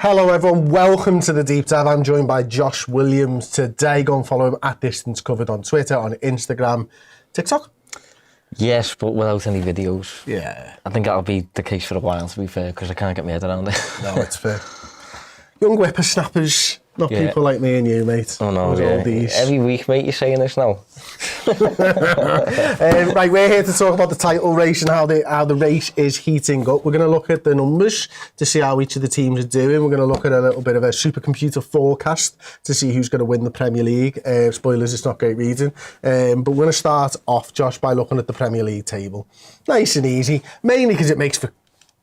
Hello everyone, welcome to the Deep Dive. I'm joined by Josh Williams today. Go and follow him at Distance Covered on Twitter, on Instagram, TikTok. Yes, but without any videos. Yeah. I think that'll be the case for a while, to be fair, because I can't get my head around it. No, it's fair. Young whippersnappers, not people like me and you, mate. Oh no, oldies. Every week, mate, you're saying this now. Right, we're here to talk about the title race and how the race is heating up. We're going to look at the numbers to see how each of the teams are doing. We're going to look at a little bit of a supercomputer forecast to see who's going to win the Premier League. Spoilers, it's not great reading. But we're going to start off, Josh, by looking at the Premier League table. Nice and easy, mainly because it makes for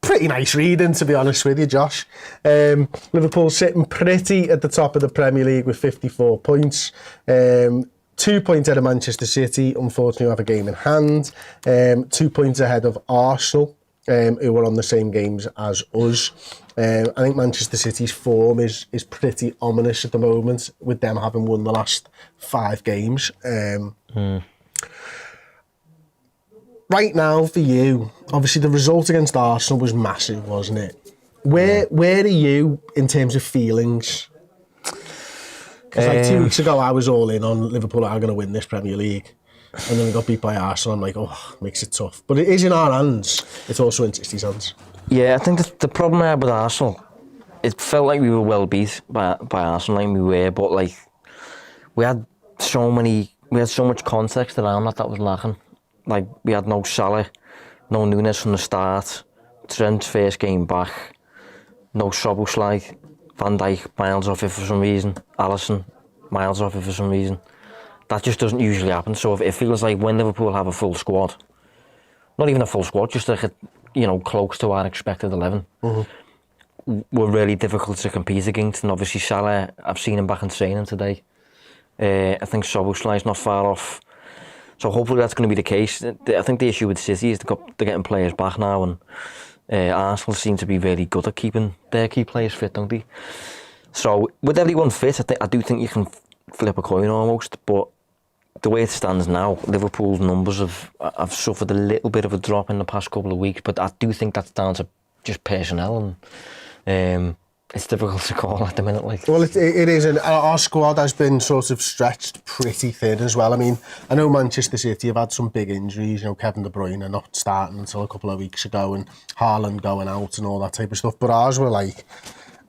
pretty nice reading, to be honest with you, Josh. Liverpool sitting pretty at the top of the Premier League with 54 points. 2 points ahead of Manchester City, unfortunately, who have a game in hand. 2 points ahead of Arsenal, who are on the same games as us. I think Manchester City's form is pretty ominous at the moment, with them having won the last 5 games. Right now, for you, obviously the result against Arsenal was massive, wasn't it? Where are you in terms of feelings? Because like 2 weeks ago, I was all in on Liverpool are going to win this Premier League. And then we got beat by Arsenal. I'm like, oh, makes it tough. But it is in our hands. It's also in City's hands. Yeah, I think the problem I had with Arsenal, it felt like we were well beat by Arsenal, like we were, but like we had so much context around that was lacking. Like, we had no Salah, no Nunes from the start, Trent's first game back, no Szoboszlai, Van Dijk miles off it for some reason, Alisson miles off it for some reason. That just doesn't usually happen. So it feels like when Liverpool have a full squad, not even a full squad, just like close to our expected 11, were really difficult to compete against. And obviously Salah, I've seen him back in training today. I think Szoboszlai's not far off. So hopefully that's going to be the case. I think the issue with City is they're getting players back now, and Arsenal seem to be very good at keeping their key players fit, don't they? So with everyone fit, I do think you can flip a coin almost. But the way it stands now, Liverpool's numbers have suffered a little bit of a drop in the past couple of weeks. But I do think that's down to just personnel, and it's difficult to call at the minute. Well, it is, and our squad has been sort of stretched pretty thin as well. I mean, I know Manchester City have had some big injuries. Kevin De Bruyne not starting until a couple of weeks ago, and Haaland going out and all that type of stuff. But ours were like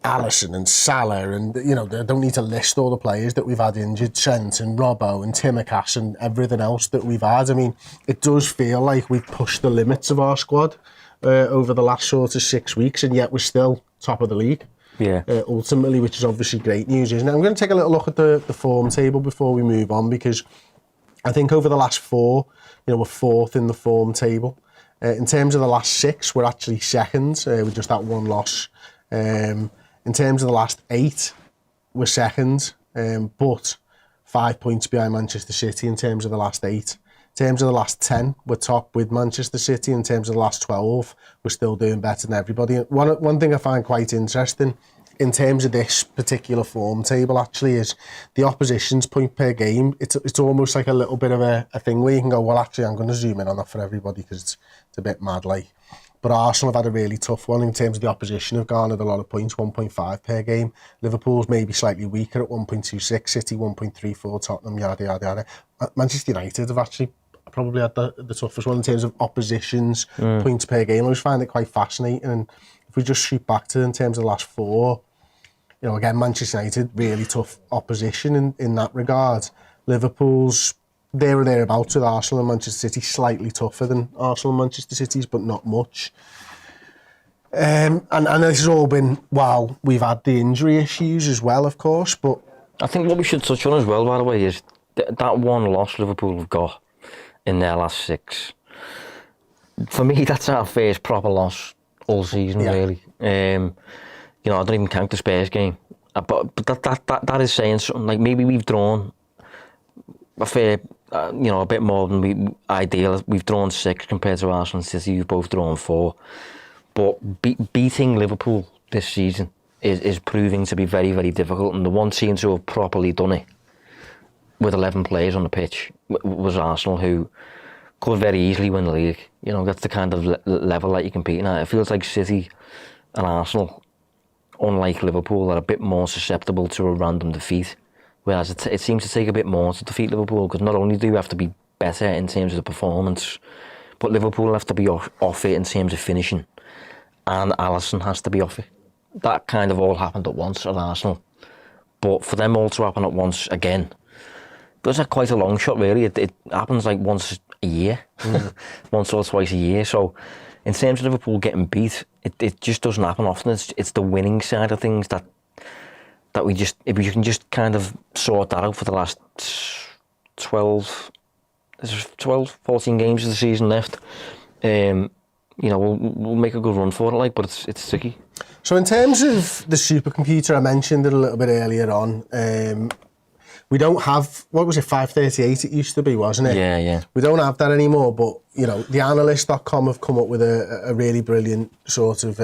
Alisson and Salah, and I don't need to list all the players that we've had injured, Trent and Robbo and Timikas and everything else that we've had. I mean, it does feel like we've pushed the limits of our squad over the last sort of 6 weeks, and yet we're still top of the league. Yeah. Ultimately, which is obviously great news, isn't it? I'm going to take a little look at the form table before we move on, because I think over the last 4, we're 4th in the form table. In terms of the last 6, we're actually 2nd with just that 1 loss. In terms of the last 8, we're 2nd, but 5 points behind Manchester City in terms of the last 8. In terms of the last 10, we're top with Manchester City. In terms of the last 12, we're still doing better than everybody. One thing I find quite interesting in terms of this particular form table actually is the opposition's point per game. It's almost like a little bit of a thing where you can go, well, actually, I'm going to zoom in on that for everybody because it's a bit mad, like. But Arsenal have had a really tough one in terms of the opposition have garnered a lot of points, 1.5 per game. Liverpool's maybe slightly weaker at 1.26, City 1.34, Tottenham, yada, yada, yada. Manchester United have actually probably had the toughest one in terms of opposition's points per game. I always find it quite fascinating. And if we just shoot back to in terms of the last 4, again, Manchester United, really tough opposition in that regard. Liverpool's there or thereabouts with Arsenal and Manchester City, slightly tougher than Arsenal and Manchester City's, but not much. And this has all been while we've had the injury issues as well, of course. But I think what we should touch on as well, by the way, is that 1 loss Liverpool have got in their last 6. For me, that's our first proper loss all season, really. I don't even count the Spurs game. But that is saying something. Like, maybe we've drawn a fair, a bit more than we ideal. We've drawn 6 compared to Arsenal and City, who've both drawn 4. But beating Liverpool this season is proving to be very, very difficult. And the one team to have properly done it with 11 players on the pitch was Arsenal, who could very easily win the league. That's the kind of level that you're competing at. It feels like City and Arsenal unlike Liverpool, are a bit more susceptible to a random defeat. Whereas it seems to take a bit more to defeat Liverpool, because not only do you have to be better in terms of the performance, but Liverpool have to be off it in terms of finishing, and Alisson has to be off it. That kind of all happened at once at Arsenal, but for them all to happen at once again, that's quite a long shot really. It happens like once a year, once or twice a year. So in terms of Liverpool getting beat, it just doesn't happen often. It's the winning side of things that we just, if we can just kind of sort that out for the last 12, 14 games of the season left, we'll make a good run for it, like, but it's tricky. So in terms of the supercomputer, I mentioned it a little bit earlier on. We don't have, what was it, 538 it used to be, wasn't it? Yeah. We don't have that anymore, but, theanalyst.com have come up with a really brilliant sort of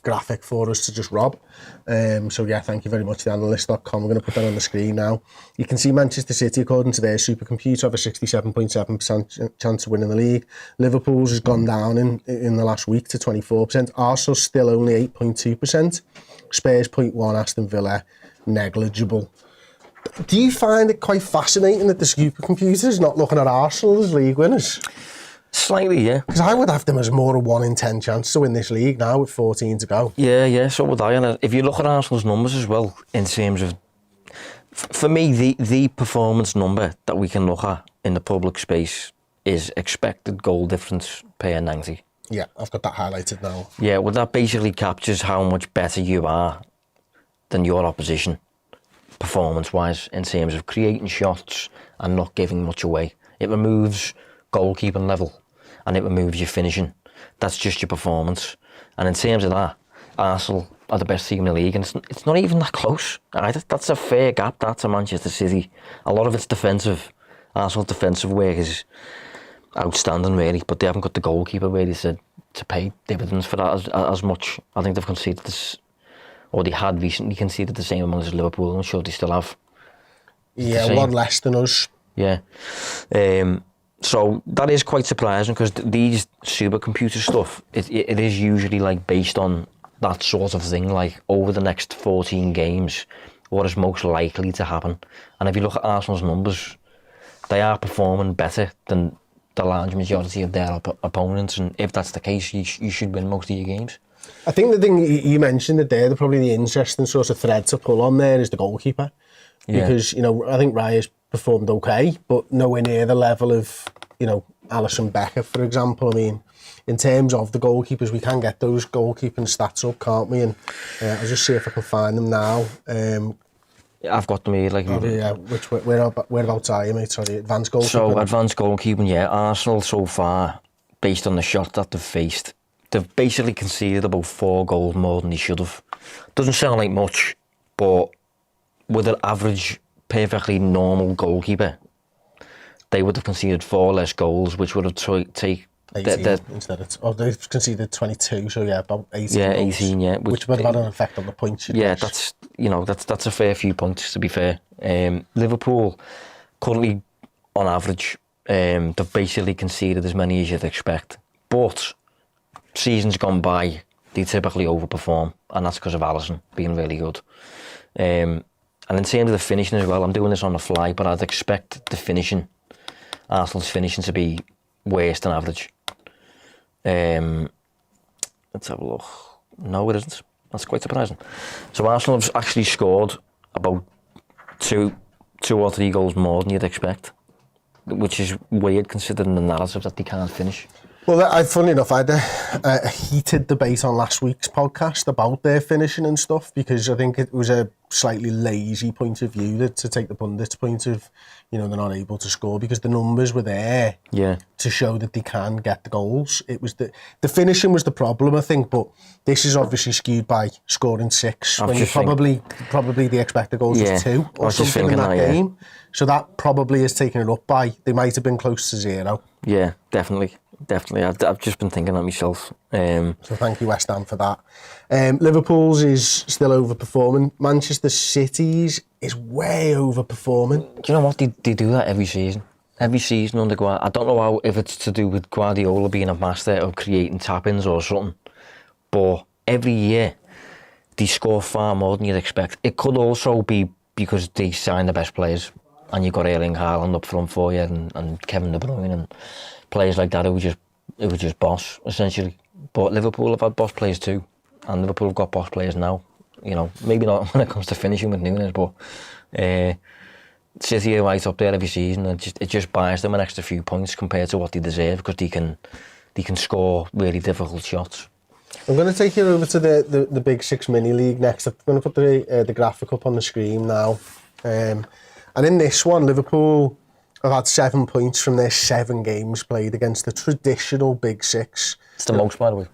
graphic for us to just rob. Thank you very much, theanalyst.com. We're going to put that on the screen now. You can see Manchester City, according to their supercomputer, have a 67.7% chance of winning the league. Liverpool's has gone down in the last week to 24%. Arsenal's still only 8.2%. Spurs 0.1%, Aston Villa negligible. Do you find it quite fascinating that the supercomputer's not looking at Arsenal as league winners? Slightly, yeah. Because I would have them as more a 1 in 10 chance to win this league now with 14 to go. Yeah, so would I. And if you look at Arsenal's numbers as well, in terms of, for me, the performance number that we can look at in the public space is expected goal difference per 90. Yeah, I've got that highlighted now. Yeah, well, that basically captures how much better you are than your opposition, performance-wise, in terms of creating shots and not giving much away. It removes goalkeeping level and it removes your finishing. That's just your performance. And in terms of that, Arsenal are the best team in the league, and it's not even that close. Right? That's a fair gap, that, to Manchester City. A lot of it's defensive. Arsenal's defensive work is outstanding, really, but they haven't got the goalkeeper really to pay dividends for that as much. I think they've conceded this, or they had recently conceded the same amount as Liverpool. I'm sure they still have. Yeah, one less than us. Yeah. So that is quite surprising, because these supercomputer stuff, it is usually like based on that sort of thing, like over the next 14 games, what is most likely to happen. And if you look at Arsenal's numbers, they are performing better than the large majority of their opponents, and if that's the case, you should win most of your games. I think the thing you mentioned there, probably the interesting sort of thread to pull on there is the goalkeeper. Because, I think Raya's performed okay, but nowhere near the level of, Alisson Becker, for example. I mean, in terms of the goalkeepers, we can get those goalkeeping stats up, can't we? And I'll just see if I can find them now. I've got them here. Whereabouts are you, mate? Sorry, advanced goalkeeping. So, advanced goalkeeping, yeah. Arsenal so far, based on the shot that they've faced, they've basically conceded about 4 goals more than they should have. Doesn't sound like much, but with an average, perfectly normal goalkeeper, they would have conceded 4 less goals, which would have taken 18 instead of... they've conceded 22, so yeah, about 18 Yeah, goals, 18, yeah. Which would have had an effect on the points. Yeah, that's a fair few points, to be fair. Liverpool, currently, on average, they've basically conceded as many as you'd expect. But seasons gone by, they typically overperform, and that's because of Alisson being really good. And in terms of the finishing as well, I'm doing this on the fly, but I'd expect the finishing, Arsenal's finishing, to be worse than average. Let's have a look. No, it isn't. That's quite surprising. So Arsenal have actually scored about two or three goals more than you'd expect, which is weird considering the narrative that they can't finish. Well, funny enough, I had a heated debate on last week's podcast about their finishing and stuff, because I think it was a slightly lazy point of view to take the pundits' point of, they're not able to score, because the numbers were there to show that they can get the goals. It was the finishing was the problem, I think, but this is obviously skewed by scoring 6 when you probably the expected goals was 2 or something in that game. So that probably is taking it up by, they might have been close to 0. Yeah, definitely. I've just been thinking that myself. So thank you, West Ham, for that. Liverpool's is still overperforming. Manchester City's is way overperforming. Do you know what? They do that every season. Every season under Guardiola. I don't know if it's to do with Guardiola being a master of creating tap-ins or something, but every year they score far more than you'd expect. It could also be because they signed the best players, and you got Erling Haaland up front for you, and Kevin De Bruyne and players like that who were just boss essentially. But Liverpool have had boss players too, and Liverpool have got boss players now. You know, maybe not when it comes to finishing with Nunes, but City are right up there every season, and it just buys them an extra few points compared to what they deserve, because they can score really difficult shots. I'm going to take you over to the Big Six Mini League next. I'm going to put the graphic up on the screen now. And in this one, Liverpool have had 7 points from their 7 games played against the traditional Big Six. It's the most, by the way.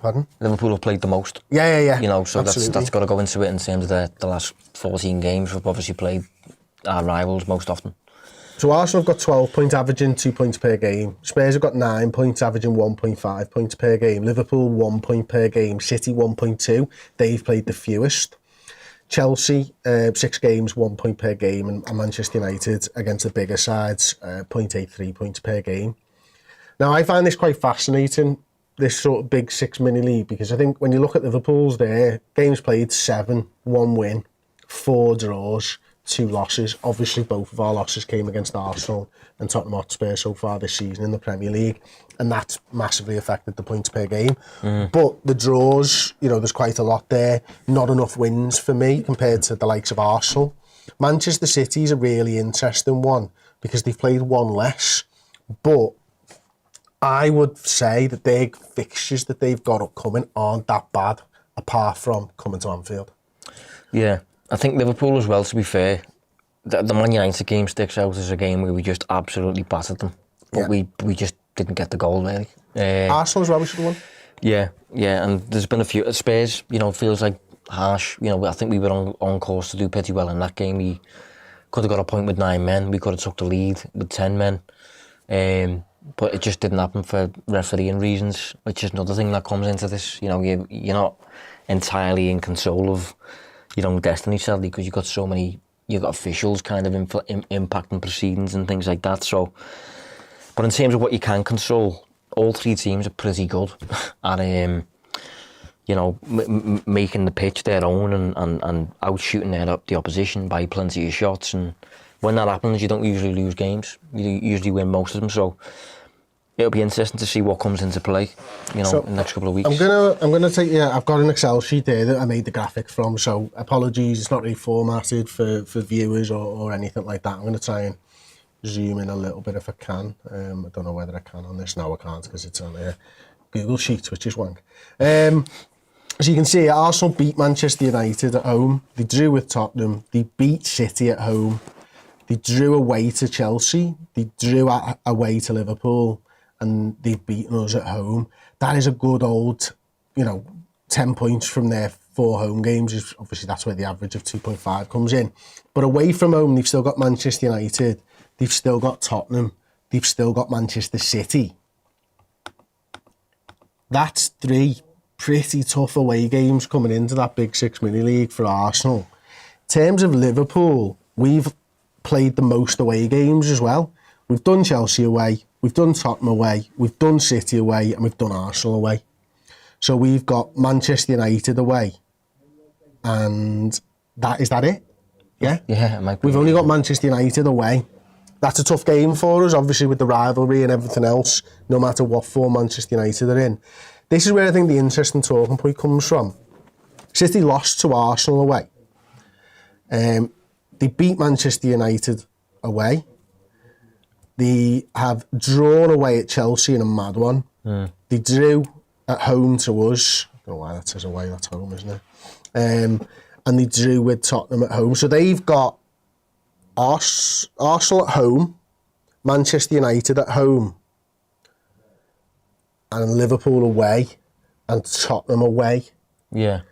Pardon? Liverpool have played the most. Yeah. You know, so absolutely. that's got to go into it in terms of the last 14 games. We've obviously played our rivals most often. So Arsenal have got 12 points, averaging 2 points per game. Spurs have got 9 points, averaging 1.5 points per game. Liverpool 1 point per game. City 1.2. They've played the fewest. Chelsea 6 games, 1 point per game, and Manchester United against the bigger sides 0.83 points per game. Now I find this quite fascinating, this sort of Big Six Mini League, because I think when you look at Liverpool's there, games played 7, 1 win, 4 draws, 2 losses. Obviously, both of our losses came against Arsenal and Tottenham Hotspur so far this season in the Premier League, and that's massively affected the points per game. But the draws, you know, there's quite a lot there. Not enough wins for me compared to the likes of Arsenal. Manchester City's a really interesting one because they've played 1 less, but I would say that their fixtures that they've got upcoming aren't that bad, apart from coming to Anfield. Yeah. I think Liverpool as well, to be fair, the Man United game sticks out as a game where we just absolutely battered them. But we just didn't get the goal, really. Arsenal as well, we should have won. Yeah, and there's been a few. Spurs, you know, feels like harsh. You know, I think we were on course to do pretty well in that game. We could have got a point with 9 men. We could have took the lead with 10 men. But it just didn't happen for refereeing reasons, which is another thing that comes into this. You know, you're not entirely in control of your own destiny, sadly, because you've got officials kind of impacting proceedings and things like that. So, but in terms of what you can control, all 3 teams are pretty good at, you know, making the pitch their own and outshooting the opposition by plenty of shots. And when that happens, you don't usually lose games. You usually win most of them. So it'll be interesting to see what comes into play, you know, in the next couple of weeks. I'm gonna take I've got an Excel sheet there that I made the graphic from. So apologies, it's not really formatted for viewers or anything like that. I'm gonna try and zoom in a little bit if I can. I don't know whether I can on this. No, I can't because it's on a Google Sheet, which is wank. As you can see, Arsenal beat Manchester United at home. They drew with Tottenham. They beat City at home. They drew away to Chelsea. They drew away to Liverpool. And they've beaten us at home. That is a good old, 10 points from their 4 home games. Obviously, that's where the average of 2.5 comes in. But away from home, they've still got Manchester United. They've still got Tottenham. They've still got Manchester City. That's 3 pretty tough away games coming into that Big Six Mini League for Arsenal. In terms of Liverpool, we've played the most away games as well. We've done Chelsea away, we've done Tottenham away, we've done City away, and we've done Arsenal away. So we've got Manchester United away, and is that it? Yeah? Yeah, it might be. We've only got Manchester United away. That's a tough game for us, obviously, with the rivalry and everything else, no matter what form Manchester United are in. This is where I think the interesting talking point comes from. City lost to Arsenal away. They beat Manchester United away. They have drawn away at Chelsea in a mad one. They drew at home to us. I don't know why that says away, that's home, isn't it? And they drew with Tottenham at home. So they've got Arsenal at home, Manchester United at home, and Liverpool away, and Tottenham away. Yeah.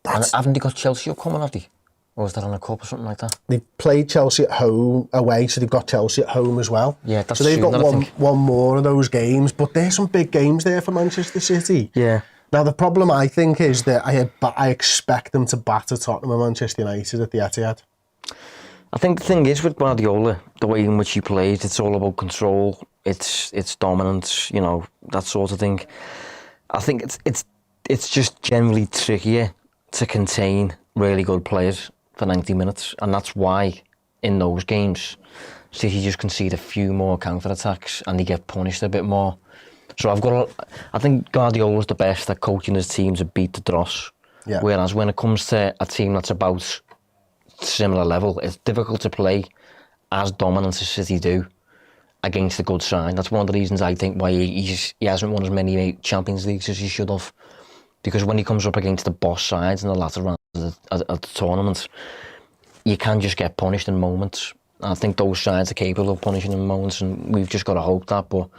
And haven't they got Chelsea upcoming, have they? Or is that on a cup or something like that? They've played Chelsea at home away, so they've got Chelsea at home as well. Yeah, that's so they've true, got one more of those games, but there's some big games there for Manchester City. Yeah. Now the problem I think is that I expect them to batter Tottenham and Manchester United at the Etihad. I think the thing is with Guardiola, the way in which he plays, it's all about control. It's dominance, that sort of thing. I think it's just generally trickier to contain really good players for 90 minutes, and that's why in those games City just concede a few more counter-attacks and they get punished a bit more. So I think Guardiola's the best at coaching his team to beat the dross. Yeah. Whereas when it comes to a team that's about similar level, it's difficult to play as dominant as City do against a good side. That's one of the reasons I think why he hasn't won as many Champions Leagues as he should have. Because when he comes up against the boss sides in the latter rounds of the tournament, you can just get punished in moments. I think those sides are capable of punishing in moments, and we've just got to hope that. But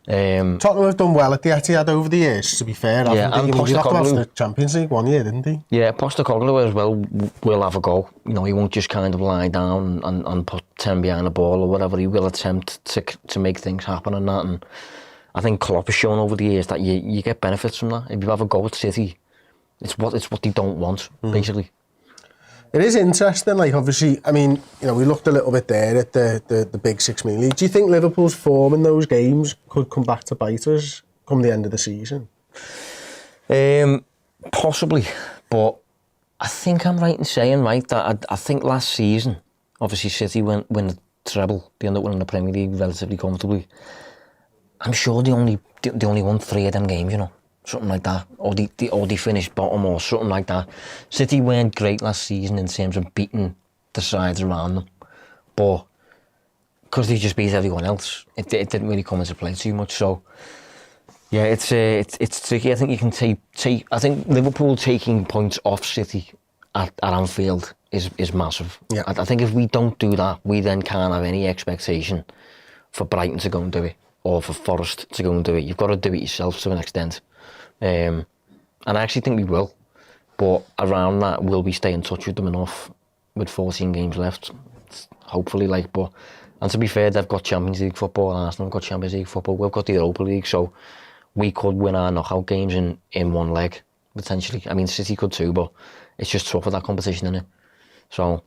Tottenham have done well at the Etihad over the years, to be fair. Yeah, and he knocked them off Postecoglou, the Champions League 1 year, didn't he? Yeah, Postecoglou as well will have a go. You know, he won't just kind of lie down and put 10 behind the ball or whatever. He will attempt to make things happen and that. And I think Klopp has shown over the years that you get benefits from that. If you have a go at City, it's what they don't want, basically. It is interesting, like obviously, I mean, you know, we looked a little bit there at the Big Six Premier League. Do you think Liverpool's form in those games could come back to bite us come the end of the season? Possibly, but I think I'm right in saying, that I think last season, obviously City win the treble, they end up winning the Premier League relatively comfortably. I'm sure they only won 3 of them games, you know. Something like that, or they finished bottom or something like that. City weren't great last season in terms of beating the sides around them, but because they just beat everyone else, it didn't really come into play too much. So yeah, it's tricky. I think you can take. I think Liverpool taking points off City at Anfield is massive. Yeah. I think if we don't do that, we then can't have any expectation for Brighton to go and do it, or for Forest to go and do it. You've got to do it yourself to an extent. And I actually think we will, but around that, will we stay in touch with them enough with 14 games left? Hopefully, and to be fair, they've got Champions League football, and Arsenal have got Champions League football. We've got the Europa League, so we could win our knockout games in one leg, potentially. I mean, City could too, but it's just tough with that competition, isn't it? So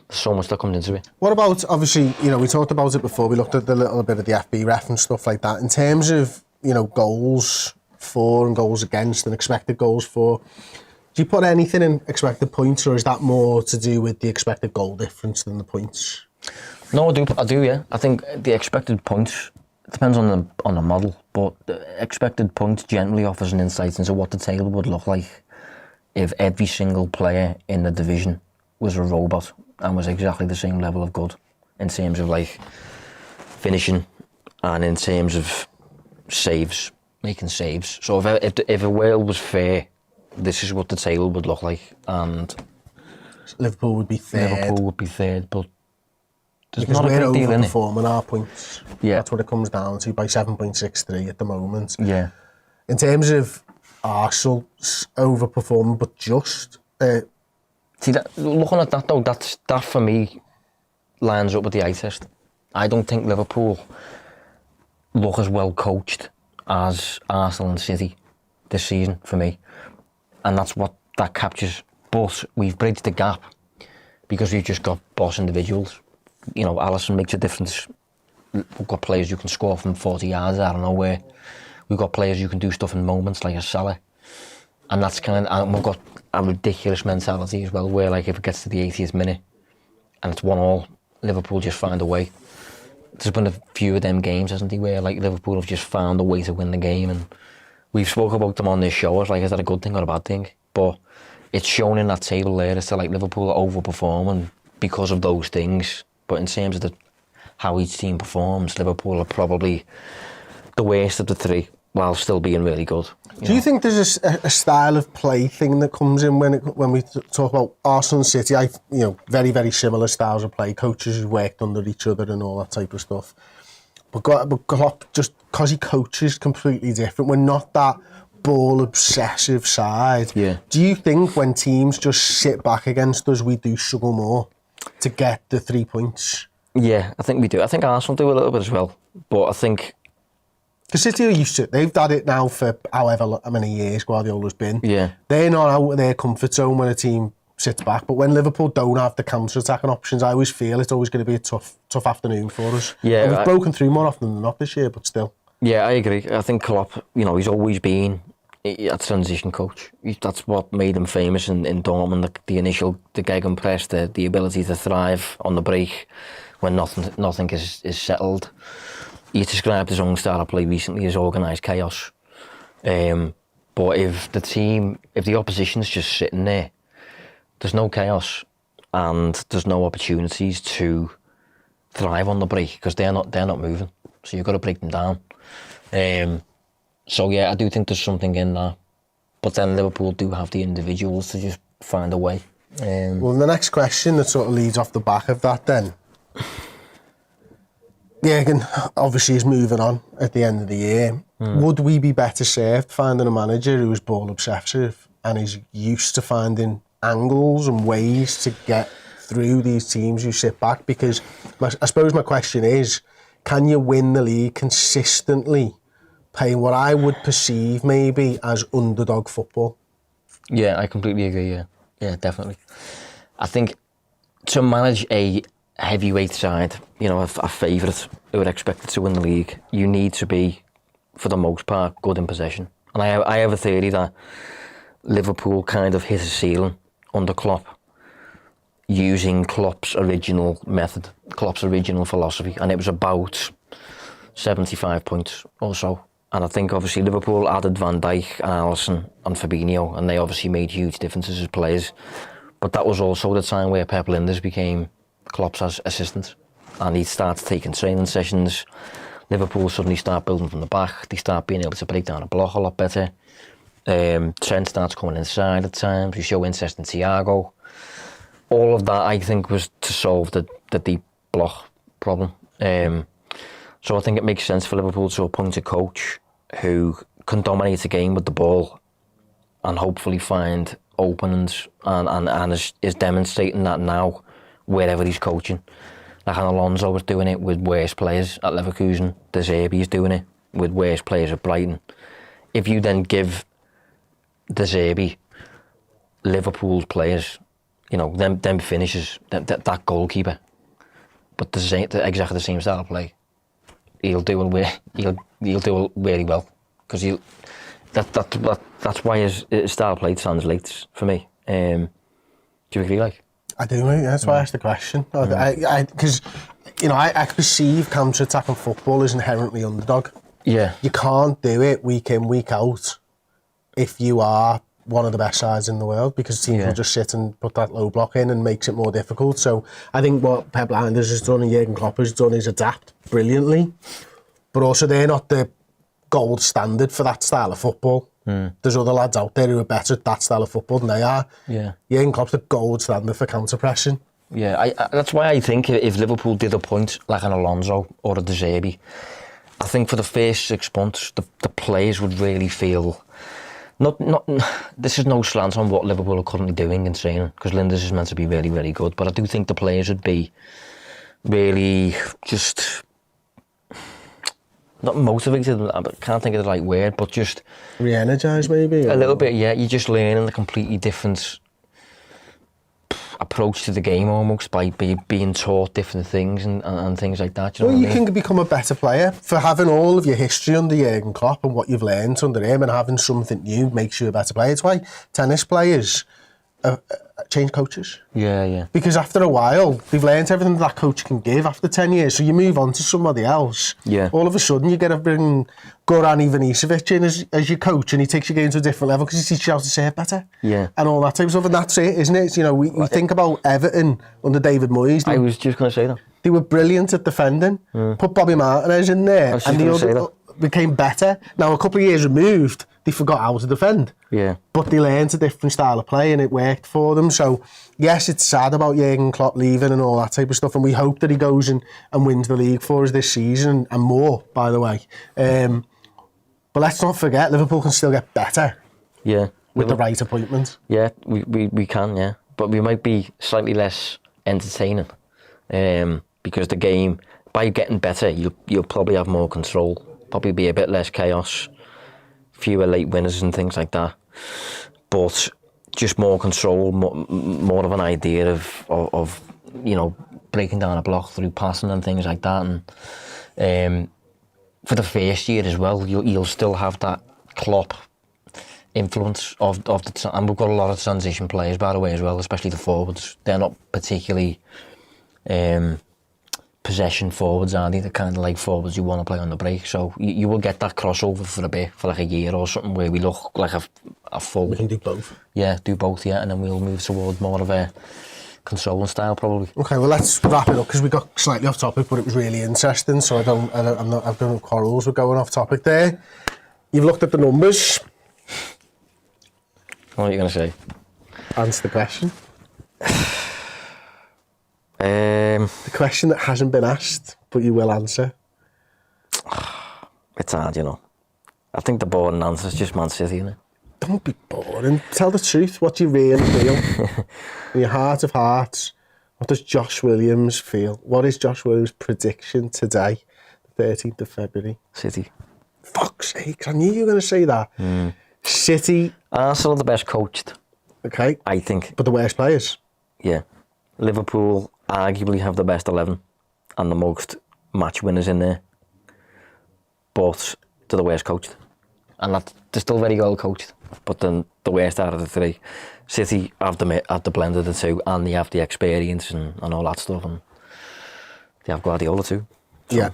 there's so much that comes into it. What about, obviously, you know, we talked about it before, we looked at the little bit of the FB ref and stuff like that. In terms of, you know, goals for and goals against and expected goals for, do you put anything in expected points, or is that more to do with the expected goal difference than the points? No, I do, yeah. I think the expected points, it depends on the model, but the expected points generally offers an insight into what the table would look like if every single player in the division was a robot and was exactly the same level of good in terms of finishing and in terms of saves, making saves. So if a world was fair, this is what the table would look like, and Liverpool would be third. But there's because not a great deal in it. We're overperforming our points. Yeah. That's what it comes down to, by 7.63 at the moment. Yeah. In terms of Arsenal's overperforming, but just... See, looking at that though, that for me lines up with the eye test. I don't think Liverpool look as well coached as Arsenal and City this season for me, and that's what that captures. But we've bridged the gap because we've just got boss individuals. You know, Alisson makes a difference. We've got players who can score from 40 yards out of nowhere. We've got players who can do stuff in moments like a Salah, and and we've got a ridiculous mentality as well, where if it gets to the 80th minute and it's 1-1, Liverpool just find a way. There's been a few of them games, hasn't there, where Liverpool have just found a way to win the game, and we've spoken about them on this show as is that a good thing or a bad thing? But it's shown in that table there as to Liverpool are overperforming because of those things. But in terms of how each team performs, Liverpool are probably the worst of the three, while still being really good. Do you think there's a style of play thing that comes in when we talk about Arsenal and City? Very, very similar styles of play, coaches who worked under each other and all that type of stuff. But Klopp, just because he coaches completely different, we're not that ball-obsessive side. Yeah. Do you think when teams just sit back against us, we do struggle more to get the 3 points? Yeah, I think we do. I think Arsenal do a little bit as well. But I think... Because City are used to it. They've done it now for however many years Guardiola's been. Yeah. They're not out of their comfort zone when a team sits back. But when Liverpool don't have the counter-attacking options, I always feel it's always going to be a tough afternoon for us. Yeah, and we've broken through more often than not this year, but still. Yeah, I agree. I think Klopp, he's always been a transition coach. That's what made him famous in Dortmund. The initial, the gegenpress, the ability to thrive on the break when nothing is settled. He described his own style of play recently as organised chaos. But if the opposition's just sitting there, there's no chaos and there's no opportunities to thrive on the break because they're not moving. So you've got to break them down. So yeah, I do think there's something in that. But then Liverpool do have the individuals to just find a way. Well, the next question that sort of leads off the back of that then. Jurgen obviously is moving on at the end of the year. Would we be better served finding a manager who is ball obsessive and is used to finding angles and ways to get through these teams who sit back? Because I suppose my question is, can you win the league consistently playing what I would perceive maybe as underdog football? Yeah, I completely agree, yeah, definitely. I think to manage a heavyweight side, a favourite who are expected to win the league, you need to be, for the most part, good in possession. And I have a theory that Liverpool kind of hit a ceiling under Klopp using Klopp's original method, Klopp's original philosophy, and it was about 75 points or so. And I think obviously Liverpool added Van Dijk and Alisson and Fabinho, and they obviously made huge differences as players. But that was also the time where Pep Lijnders became Klopp's assistant, and he started taking training sessions. Liverpool suddenly start building from the back. They start being able to break down a block a lot better. Trent starts coming inside at times. We show interest in Thiago. All of that, I think, was to solve the deep block problem. So I think it makes sense for Liverpool to appoint a coach who can dominate the game with the ball and hopefully find openings and is demonstrating that now wherever he's coaching. Like Alonso was doing it with worse players at Leverkusen. De Zerbi is doing it with worse players at Brighton. If you then give De Zerbi Liverpool's players, them finishes, that goalkeeper, but exactly the same style of play, he'll do it really well, because that's why his style of play translates for me. Do you agree? I do, mate. That's why I asked the question. Because I perceive counter-attacking football as inherently underdog. Yeah. You can't do it week in, week out if you are one of the best sides in the world, because teams will just sit and put that low block in and makes it more difficult. So I think what Pep Lijnders has done and Jurgen Klopp has done is adapt brilliantly, but also they're not the gold standard for that style of football. There's other lads out there who are better at that style of football than they are. Yeah. Jurgen Klopp's the gold standard for counter-pressing. Yeah, that's why I think if Liverpool did appoint like an Alonso or a De Zerbi, I think for the first 6 months the players would really feel not. This is no slant on what Liverpool are currently doing in training, because Lijnders is meant to be really, really good, but I do think the players would be really just not motivated, I can't think of the right word, but just re-energised maybe? A little bit, yeah. You're just learning a completely different approach to the game almost by being taught different things and things like that. You can become a better player for having all of your history under Jurgen Klopp and what you've learned under him, and having something new makes you a better player. It's why tennis players change coaches. Yeah. Because after a while, they've learned everything that coach can give after 10 years. So you move on to somebody else. Yeah. All of a sudden, you get to bring Goran Ivanisevic in as your coach, and he takes your game to a different level because he teaches you how to serve better. Yeah. And all that type of stuff. And that's it, isn't it? We think about Everton under David Moyes. I was just going to say that. They were brilliant at defending. Put Bobby Martinez in there, and the other became better. Now, a couple of years removed, they forgot how to defend. Yeah. But they learned a different style of play and it worked for them. So, yes, it's sad about Jurgen Klopp leaving and all that type of stuff, and we hope that he goes and wins the league for us this season, and more, by the way. But let's not forget, Liverpool can still get better. Yeah. With the right appointments. Yeah, we can, yeah. But we might be slightly less entertaining, because the game, by getting better, you'll probably have more control. Probably be a bit less chaos, fewer late winners and things like that, but just more control, more of an idea of breaking down a block through passing and things like that. And for the first year as well, you'll still have that Klopp influence of the, and we've got a lot of transition players, by the way, as well, especially the forwards. They're not particularly possession forwards, are they? They're kind of like forwards you want to play on the break. So you will get that crossover for a bit, for like a year or something, where we look like a full... We can do both. Yeah, do both, yeah, and then we'll move towards more of a controlling style, probably. Okay, well, let's wrap it up, because we got slightly off topic, but it was really interesting, so I've got no quarrels with going off topic there. You've looked at the numbers. What are you going to say? Answer the question. The question that hasn't been asked, but you will answer. It's hard, you know. I think the boring answer is just Man City, isn't it? Don't be boring. Tell the truth. What do you really feel? In your heart of hearts, what does Josh Williams feel? What is Josh Williams' prediction today, the 13th of February? City. Fuck's sake, I knew you were going to say that. City. Arsenal are the best coached. Okay. I think. But the worst players. Yeah. Liverpool arguably have the best 11 and the most match winners in there. But they're the worst coached. And they're still very well coached. But then the worst out of the three. City have the blend of the two, and they have the experience and all that stuff. And they have Guardiola too. So. Yeah.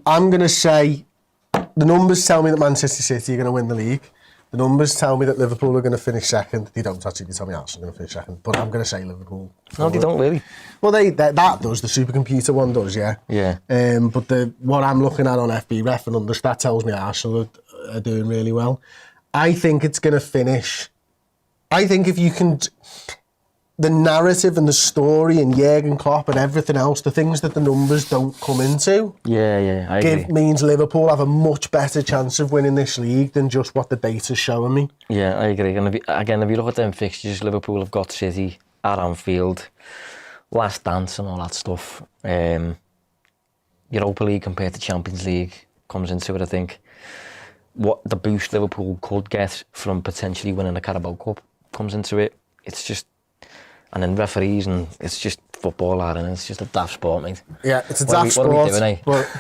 I'm going to say the numbers tell me that Manchester City are going to win the league. The numbers tell me that Liverpool are going to finish second. They don't actually. They tell me Arsenal are going to finish second. But I'm going to say Liverpool. No, they don't really. Well, that does. The supercomputer one does, yeah. Yeah. But what I'm looking at on FB Ref and Understat tells me Arsenal are doing really well. I think it's going to finish. I think if you can... The narrative and the story and Jurgen Klopp and everything else, the things that the numbers don't come into, I agree. Means Liverpool have a much better chance of winning this league than just what the data's showing me. Yeah, I agree. And if you look at them fixtures, Liverpool have got City at Anfield, Last Dance and all that stuff. Europa League compared to Champions League comes into it, I think. What the boost Liverpool could get from potentially winning a Carabao Cup comes into it. It's just... And then referees, and it's just football, and it's just a daft sport, mate. Yeah, it's a daft sport,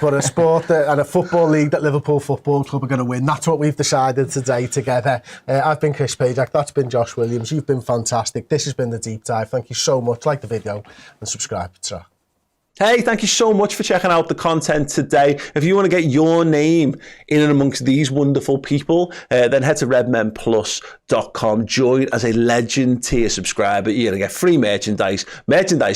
but a sport and a football league that Liverpool Football Club are going to win. That's what we've decided today together. I've been Chris Pajak, that's been Josh Williams. You've been fantastic. This has been the Deep Dive. Thank you so much. Like the video and subscribe. Ta. Hey, thank you so much for checking out the content today. If you want to get your name in and amongst these wonderful people, then head to redmenplus.com. Join as a Legend tier subscriber. You're going to get free merchandise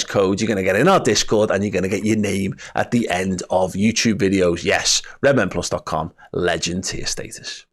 codes. You're going to get in our Discord, and you're going to get your name at the end of YouTube videos. Yes, redmenplus.com, Legend tier status.